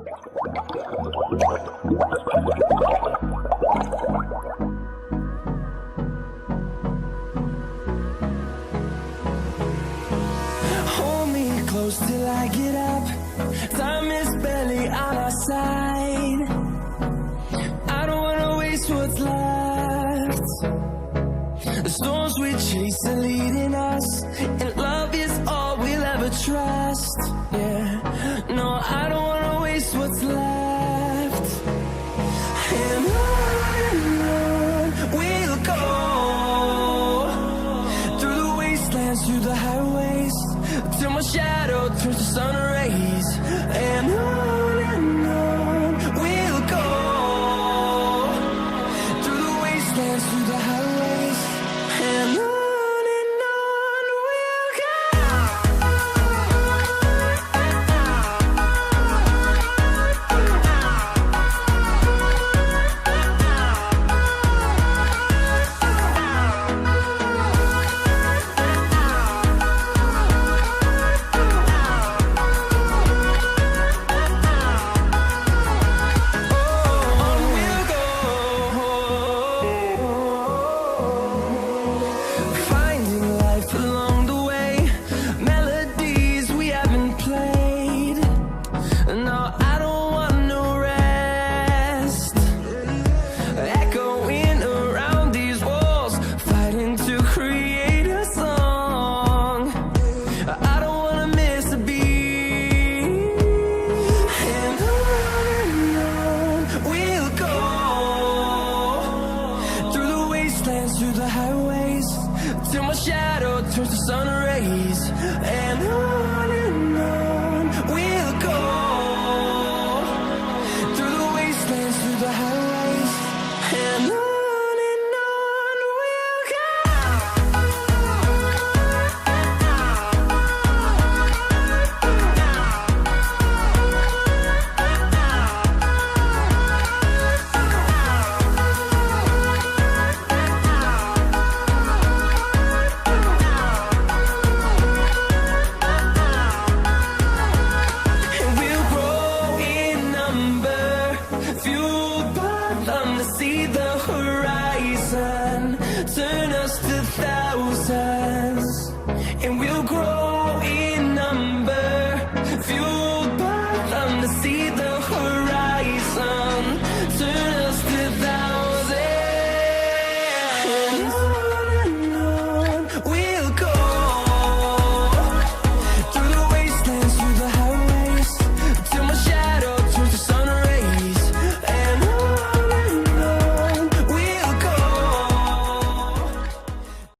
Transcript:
Hold me close till I get up. Time is barely on our side. I don't wanna waste what's left. The storms we chase are leading us, and love is all we'll ever trust. Yeah, no, I don't wanna waste what's left. And on we'll go, through the wastelands, through the highways, till my shadow turns to sun rays. And on we'll go, through the wastelands, through the highways, and on we'll go. Finding life along the way, melodies we haven't played. No, I don't want no rest. Echoing around these walls, fighting to create a song. I don't wanna miss a beat. And on we'll go, through the wastelands, through the highways, till my shadow turns to sun rays. And on